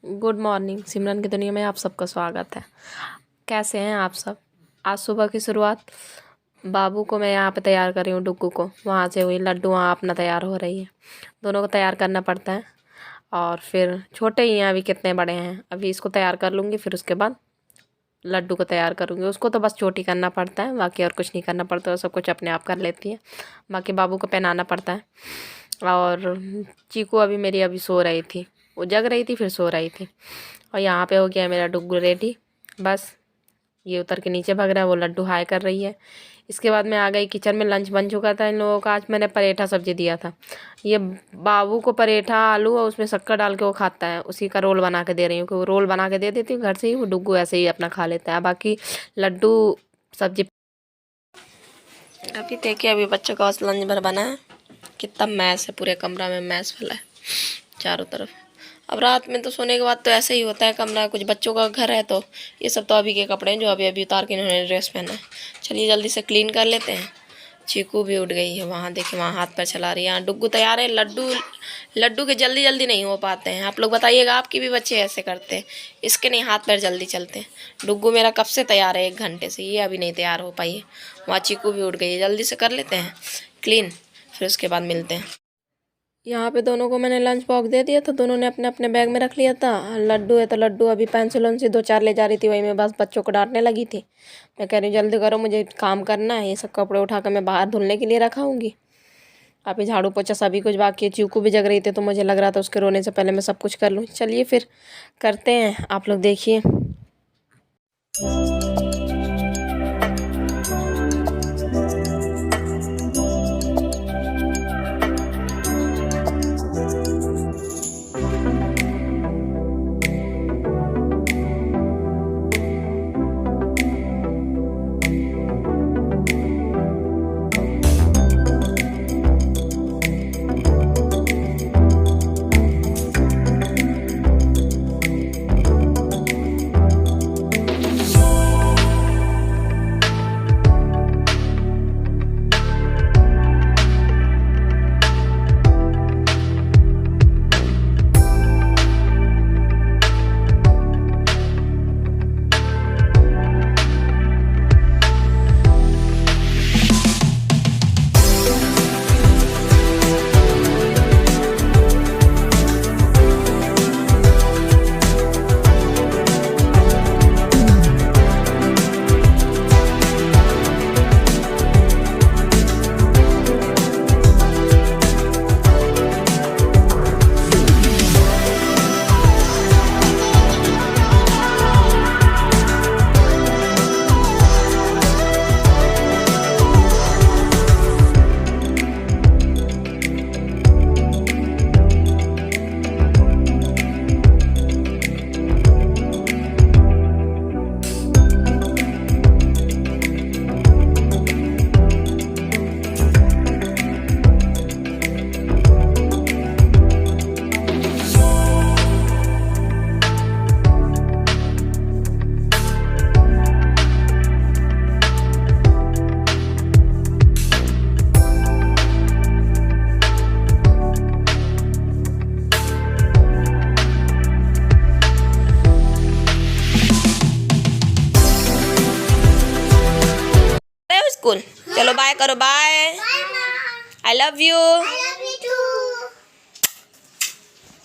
Good morning. सिमरन की दुनिया में आप सबका स्वागत है। कैसे हैं आप सब? आज सुबह की शुरुआत बाबू को मैं यहाँ पे तैयार कर रही हूँ, डुग्गू को वहाँ से हुई। लड्डू वहाँ अपना तैयार हो रही है। दोनों को तैयार करना पड़ता है। और फिर छोटे ही हैं, अभी कितने बड़े हैं। अभी इसको तैयार कर लूँगी, फिर उसके बाद लड्डू को तैयार करूँगी। उसको तो बस चोटी करना पड़ता है, बाकी और कुछ नहीं करना पड़ता। वो सब कुछ अपने आप कर लेती है। बाकी बाबू को पहनाना पड़ता है। और चीकू अभी मेरी अभी सो रही थी, वो जग रही थी फिर सो रही थी। और यहाँ पे हो गया मेरा डुग्गू रेडी। बस ये उतर के नीचे भाग रहा है, वो लड्डू हाई कर रही है। इसके बाद मैं आ गई किचन में। लंच बन चुका था इन लोगों का। आज मैंने पराठा सब्जी दिया था। ये बाबू को पराठा आलू और उसमें शक्कर डाल के वो खाता है, उसी का रोल बना के दे रही हूँ। कि वो रोल बना के दे देती हूँ घर से ही, वो डुग्गू ऐसे ही अपना खा लेता है। बाकी लड्डू सब्जी। अभी देखिए, अभी बच्चों का लंच भर बना है। कितना मैस है, पूरे कमरा में मैस फैला है चारों तरफ। अब रात में तो सोने के बाद तो ऐसे ही होता है कमरा। कुछ बच्चों का घर है तो ये सब तो अभी के कपड़े हैं जो अभी अभी उतार के इन्होंने ड्रेस पहना है। चलिए जल्दी से क्लीन कर लेते हैं। चीकू भी उठ गई है, वहाँ देखिए वहाँ हाथ पैर चला रही है। यहाँ डुग्गू तैयार है। लड्डू के जल्दी जल्दी नहीं हो पाते हैं। आप लोग बताइएगा, आपकी भी बच्चे ऐसे करते हैं? इसके नहीं हाथ पैर जल्दी चलते हैं। डुग्गू मेरा कब से तैयार है, 1 घंटे से, ये अभी नहीं तैयार हो पाई है। वहाँ चीकू भी उठ गई है। जल्दी से कर लेते हैं क्लीन, फिर उसके बाद मिलते हैं। यहाँ पे दोनों को मैंने लंच बॉक्स दे दिया था। दोनों ने अपने अपने बैग में रख लिया था। लड्डू है तो लड्डू अभी पेंसिलों से 2-4 ले जा रही थी, वही मैं बस बच्चों को डांटने लगी थी। मैं कह रही हूँ जल्दी करो, मुझे काम करना है। ये सब कपड़े उठा कर मैं बाहर धुलने के लिए रखाऊंगी। अभी झाड़ू पोछा सभी कुछ बाकी है। चीकू भी जग रही थी तो मुझे लग रहा था उसके रोने से पहले मैं सब कुछ कर लूँ। चलिए फिर करते हैं, आप लोग देखिए। स्कूल चलो, बाय करो। Bye, I love you.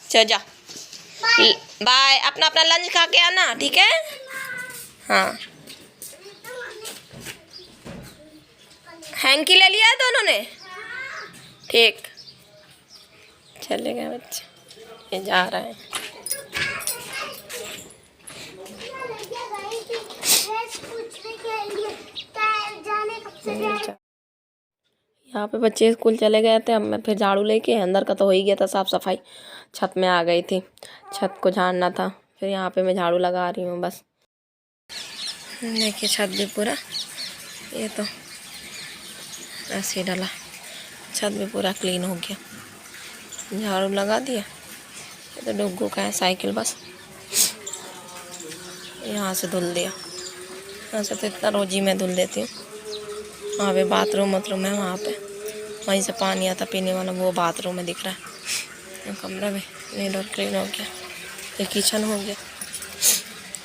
चल जा, बाय। अपना अपना लंच खा के आना, ठीक है? हाँ, हैंकी ले लिया है दोनों ने? ठीक, चले गए बच्चे, ये जा रहे हैं। यहाँ पे बच्चे स्कूल चले गए थे। अब मैं फिर झाड़ू लेके, अंदर का तो हो ही गया था साफ़ सफाई। छत में आ गई थी, छत को झाड़ना था। फिर यहाँ पे मैं झाड़ू लगा रही हूँ बस। देखिए छत भी पूरा, ये तो ऐसे ही डला। छत भी पूरा क्लीन हो गया। झाड़ू लगा दिया। ये तो डुग्गू का है साइकिल, बस यहाँ से धुल दिया। यहाँ से तो इतना रोज ही मैं धुल देती हूँ। वहाँ पे बाथरूम है, वहाँ पे वहीं से पानी आता पीने वाला, वो बाथरूम में दिख रहा है। कमरा भी नीट और क्लीन हो गया। ये किचन हो गया,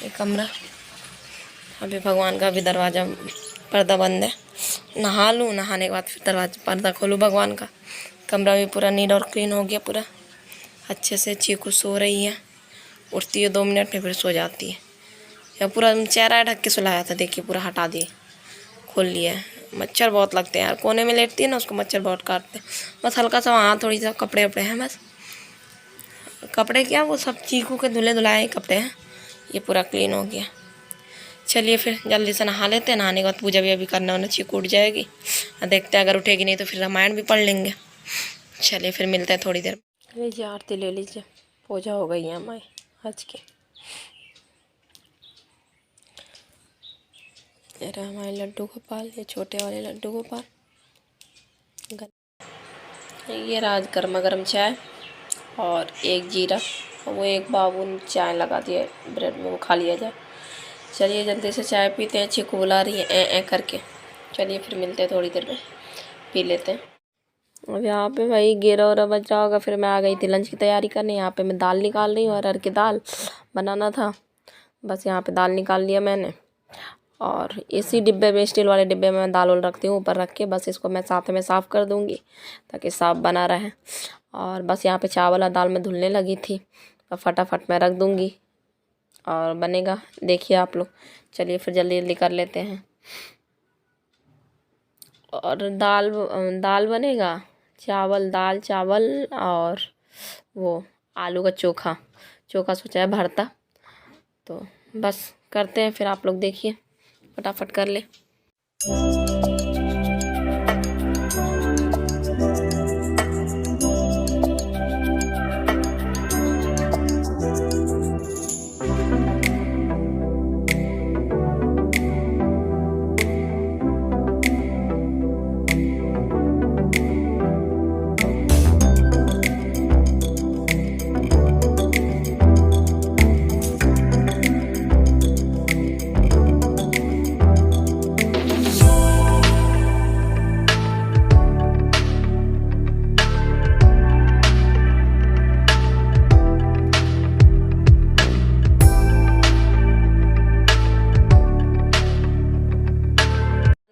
ये कमरा। अभी भगवान का भी दरवाज़ा पर्दा बंद है। नहा लूँ, नहाने के बाद फिर दरवाजा पर्दा खोलूँ भगवान का। कमरा भी पूरा नीट और क्लीन हो गया पूरा अच्छे से। चीकू सो रही है, उठती है 2 मिनट में फिर सो जाती है। या पूरा चेहरा ढक के सुलाया था, देखिए पूरा हटा दिए, खोल लिया है। मच्छर बहुत लगते हैं यार, कोने में लेटती है ना, उसको मच्छर बहुत काटते हैं। बस हल्का सा वहाँ थोड़ी सा कपड़े वपड़े हैं, बस कपड़े क्या वो सब चीकू के धुले धुलाए कपड़े हैं। ये पूरा क्लीन हो गया। चलिए फिर जल्दी से नहा लेते हैं। नहाने के बाद पूजा भी अभी करना होना, चीकू उठ जाएगी। देखते हैं, अगर उठेगी नहीं तो फिर रामायण भी पढ़ लेंगे। चलिए फिर मिलते हैं थोड़ी देर। लीजिए आरती ले लीजिए, पूजा हो गई है हमारी आज की। ये रहा हमारे लड्डू गोपाल, ये छोटे वाले लड्डू गोपाल। ये रहा गर्मा गर्म चाय और एक जीरा, और वो एक बाबू ने चाय लगा दिया ब्रेड में, वो खा लिया जाए। चलिए जल्दी से चाय पीते हैं, चीकू बुला रही है ए करके। चलिए फिर मिलते हैं थोड़ी देर में, पी लेते हैं। अब यहाँ पे भाई 11 बज रहा होगा, फिर मैं आ गई थी लंच की तैयारी करने। यहाँ पे मैं दाल निकाल रही हूँ, अरहर की दाल बनाना था। बस यहाँ पे दाल निकाल लिया मैंने, और इसी डिब्बे में, स्टील वाले डिब्बे में मैं दाल उल रखती हूँ ऊपर रख के। बस इसको मैं साथ में साफ़ कर दूँगी ताकि साफ़ बना रहे। और बस यहाँ पे चावल और दाल में धुलने लगी थी, तो फटाफट मैं रख दूँगी और बनेगा, देखिए आप लोग। चलिए फिर जल्दी जल्दी कर लेते हैं। और दाल बनेगा, दाल चावल और वो आलू का चोखा सोचा है भरता। तो बस करते हैं फिर, आप लोग देखिए, फटाफट कर ले।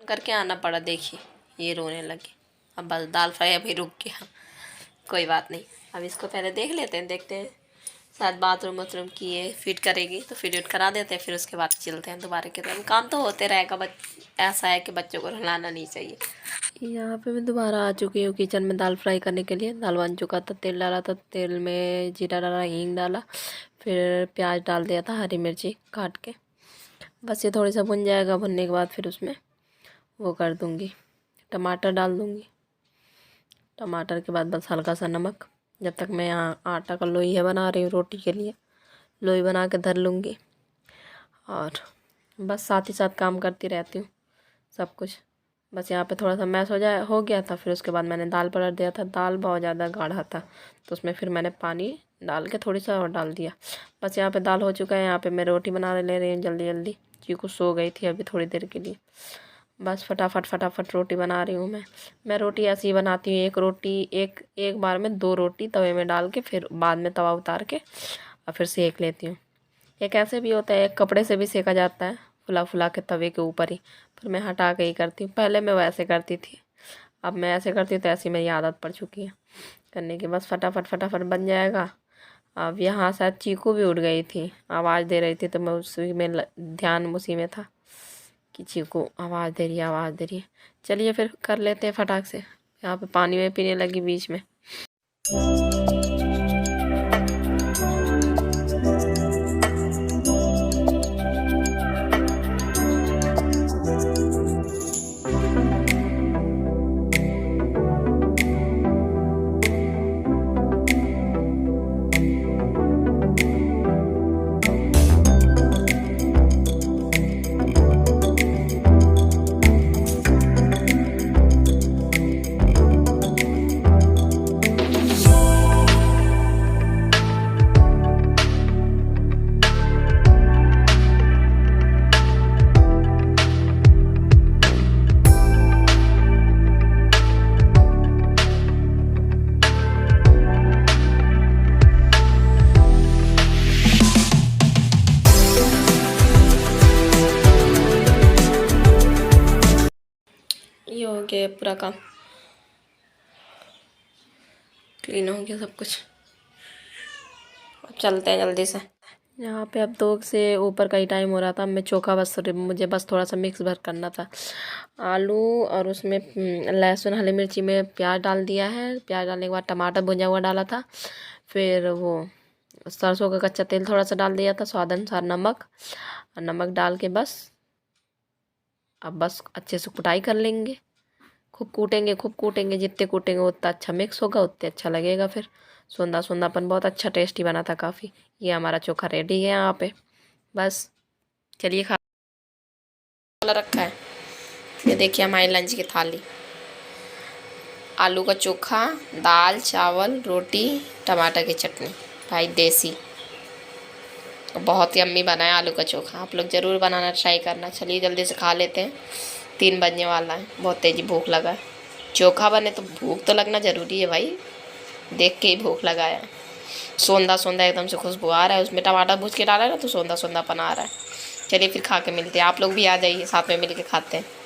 करके आना पड़ा, देखिए ये रोने लगे। अब बस दाल फ्राई अभी रुक गया, कोई बात नहीं। अब इसको पहले देख लेते हैं, देखते हैं शायद बाथरूम की ये फिट करेगी तो फिट करा देते हैं, फिर उसके बाद चलते हैं दोबारा के तरफ। काम तो होते रहेगा, ऐसा है कि बच्चों को रुलाना नहीं चाहिए। यहाँ पे मैं दोबारा आ चुकी हूँ किचन में दाल फ्राई करने के लिए। दाल बन चुका था, तेल डाला था, तेल में जीरा डाला, हींग डाला, फिर प्याज डाल दिया था, हरी मिर्ची काट के। बस ये थोड़ी सा भुन जाएगा, भुनने के बाद फिर उसमें वो कर दूँगी, टमाटर डाल दूँगी। टमाटर के बाद बस हल्का सा नमक। जब तक मैं यहाँ आटा का लोई बना रही हूँ रोटी के लिए, लोई बना के धर लूँगी। और बस साथ ही साथ काम करती रहती हूँ सब कुछ। बस यहाँ पे थोड़ा सा मैश हो गया था, फिर उसके बाद मैंने दाल पलट दिया था। दाल बहुत ज़्यादा गाढ़ा था, तो उसमें फिर मैंने पानी डाल के थोड़ी सा और डाल दिया। बस यहाँ पे दाल हो चुका है। यहाँ पे मैं रोटी बना ले रही हूँ जल्दी जल्दी। चीकू सो गई थी अभी थोड़ी देर के लिए। बस फटाफट रोटी बना रही हूँ मैं रोटी ऐसे ही बनाती हूँ, एक बार में 2 रोटी तवे में डाल के, फिर बाद में तवा उतार के और फिर सेक लेती हूँ। एक ऐसे भी होता है, एक कपड़े से भी सेका जाता है, फुला के तवे के ऊपर ही, फिर मैं हटा के ही करती हूँ। पहले मैं वैसे करती थी, अब मैं ऐसे करती हूँ, तो ऐसी मेरी आदत पड़ चुकी है करने की। बस फटाफट बन जाएगा। अब यहाँ शायद चीकू भी उठ गई थी, आवाज़ दे रही थी, तो मैं उसी में ध्यान उसी में था कि चीकू आवाज़ दे रही है। चलिए फिर कर लेते हैं फटाक से। यहाँ पे पानी में पीने लगी बीच में। के पूरा काम क्लीन हो गया सब कुछ। अब चलते हैं जल्दी से। यहाँ पे अब 2 से ऊपर का ही टाइम हो रहा था। मैं चोखा मुझे बस थोड़ा सा मिक्स भर करना था। आलू और उसमें लहसुन हरी मिर्ची में प्याज डाल दिया है। प्याज डालने के बाद टमाटर भुजा हुआ डाला था। फिर वो सरसों का कच्चा तेल थोड़ा सा डाल दिया था, स्वाद अनुसार नमक, और नमक डाल के बस अब बस अच्छे से कुटाई कर लेंगे। खूब कूटेंगे, जितने कूटेंगे उतना अच्छा मिक्स होगा, उतने अच्छा लगेगा। फिर सोंधापन बहुत अच्छा टेस्टी बना था काफ़ी। ये हमारा चोखा रेडी है यहाँ पे। बस चलिए खा रखा है। ये देखिए हमारी लंच की थाली, आलू का चोखा, दाल चावल रोटी टमाटर की चटनी, भाई देसी। बहुत यम्मी बना है आलू का चोखा। आप लोग ज़रूर बनाना ट्राई करना। चलिए जल्दी से खा लेते हैं, 3 बजने वाला है, बहुत तेज़ी भूख लगा है। चोखा बने तो भूख तो लगना ज़रूरी है भाई, देख के ही भूख लगाया। सोंधा एकदम से खुशबू आ रहा है, उसमें टमाटर भूज के डाला है ना, तो सोंधापन आ रहा है। चलिए फिर खा के मिलते हैं। आप लोग भी आ जाइए, साथ में मिल के खाते हैं।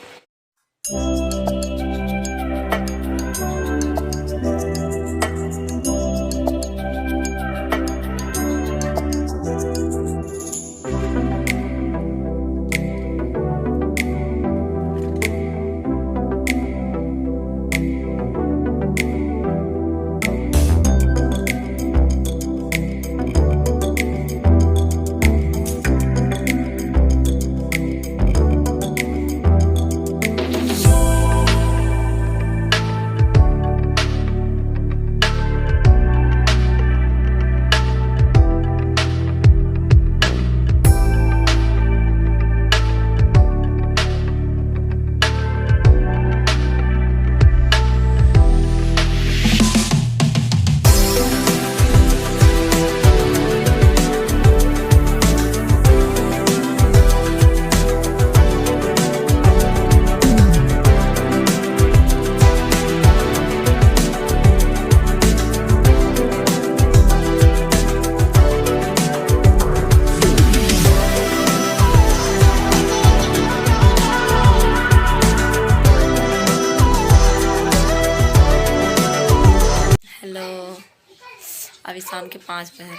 अभी शाम के 5 बजे।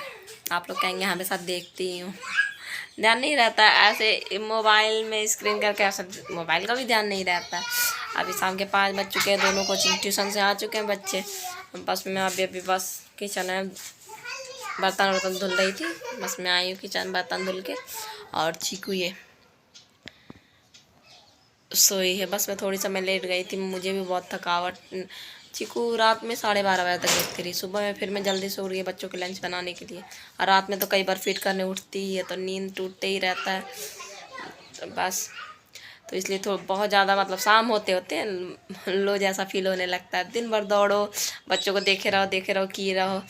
आप लोग कहेंगे हमेशा देखती ही हूँ, ध्यान नहीं रहता ऐसे मोबाइल में स्क्रीन करके, ऐसा मोबाइल का भी ध्यान नहीं रहता। अभी शाम के 5 बज चुके हैं, दोनों कोचिंग ट्यूशन से आ चुके हैं बच्चे। बस मैं अभी बस किचन है, बर्तन धुल रही थी, बस मैं आई हूँ किचन बर्तन धुल के। और चीकू ये सोई है, बस मैं थोड़ी समय लेट गई थी, मुझे भी बहुत थकावट। चीकू रात में 12:30 बजे तक देखती रही। सुबह में फिर मैं जल्दी से उठ गई बच्चों के लंच बनाने के लिए, और रात में तो कई बार फीड करने उठती ही है, तो नींद टूटते ही रहता है। तो बस तो इसलिए तो बहुत ज़्यादा मतलब शाम होते होते लो जैसा फील होने लगता है। दिन भर दौड़ो, बच्चों को देखे रहो किए रहो,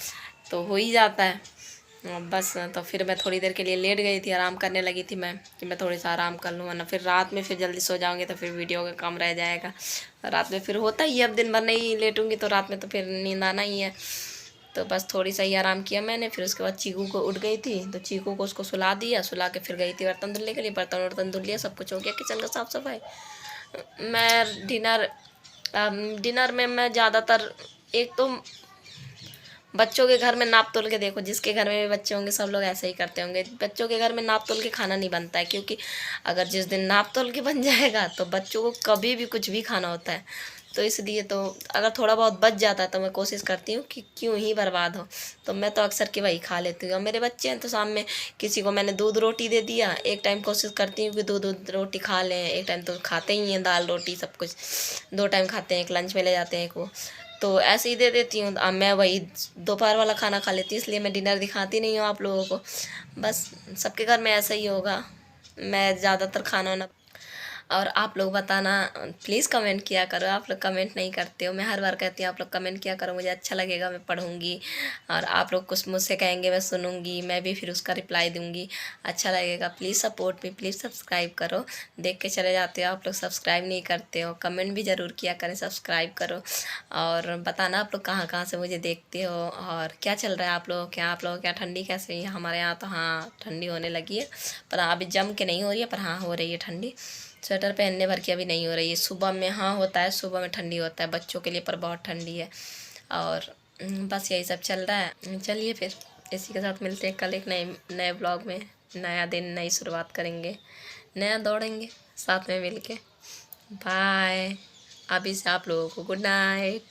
तो हो ही जाता है। बस तो फिर मैं थोड़ी देर के लिए लेट गई थी, आराम करने लगी थी मैं कि मैं थोड़ी सा आराम कर लूँ, वरना फिर रात में फिर जल्दी सो जाऊँगी तो फिर वीडियो का काम रह जाएगा। रात में फिर होता ही है, अब दिन भर नहीं लेटूँगी तो रात में तो फिर नींद आना ही है। तो बस थोड़ी सा ही आराम किया मैंने। फिर उसके बाद चीकू को उठ गई थी, तो चीकू को उसको सुला दिया, सुला के फिर गई थी बर्तन धुलने के लिए। बर्तन धुल लिया, सब कुछ हो गया, किचन का साफ़ सफाई। मैं डिनर में मैं ज़्यादातर, एक तो बच्चों के घर में नाप तोल के देखो, जिसके घर में भी बच्चे होंगे सब लोग ऐसे ही करते होंगे। बच्चों के घर में नाप तोल के खाना नहीं बनता है, क्योंकि अगर जिस दिन नाप तोल के बन जाएगा तो बच्चों को कभी भी कुछ भी खाना होता है। तो इसलिए तो अगर थोड़ा बहुत बच जाता है तो मैं कोशिश करती हूँ कि क्यों ही बर्बाद हो, तो मैं तो अक्सर कि वही खा लेती हूँ। और मेरे बच्चे हैं तो शाम में किसी को मैंने दूध रोटी दे दिया, एक टाइम कोशिश करती हूँ कि दूध रोटी खा लें, एक टाइम तो खाते ही हैं दाल रोटी सब कुछ, 2 टाइम खाते हैं, एक लंच में ले जाते हैं एक वो, तो ऐसे ही दे देती हूँ। अब मैं वही दोपहर वाला खाना खा लेती हूँ, इसलिए मैं डिनर दिखाती नहीं हूँ आप लोगों को। बस सबके घर में ऐसा ही होगा, मैं ज़्यादातर खाना वाना। और आप लोग बताना प्लीज़, कमेंट किया करो। आप लोग कमेंट नहीं करते हो, मैं हर बार कहती हूँ आप लोग कमेंट किया करो, मुझे अच्छा लगेगा, मैं पढ़ूँगी। और आप लोग कुछ मुझसे कहेंगे मैं सुनूँगी, मैं भी फिर उसका रिप्लाई दूँगी, अच्छा लगेगा। Please support me, please subscribe करो। देख के चले जाते हो आप लोग, सब्सक्राइब नहीं करते हो। कमेंट भी ज़रूर किया करें, सब्सक्राइब करो। और बताना आप लोग कहाँ कहाँ से मुझे देखते हो, और क्या चल रहा है आप लोगों के यहाँ। आप लोगों के यहाँ ठंडी कैसे है? हमारे यहाँ तो हाँ ठंडी होने लगी है, पर हाँ अभी जम के नहीं हो रही है, पर हाँ हो रही है ठंडी। स्वेटर पहनने भर की अभी नहीं हो रही है। सुबह में हाँ होता है, सुबह में ठंडी होता है बच्चों के लिए, पर बहुत ठंडी है। और बस यही सब चल रहा है। चलिए फिर इसी के साथ मिलते हैं कल एक नए नए ब्लॉग में। नया दिन, नई शुरुआत करेंगे, नया दौड़ेंगे साथ में मिल के। बाय। अभी से आप लोगों को गुड नाइट।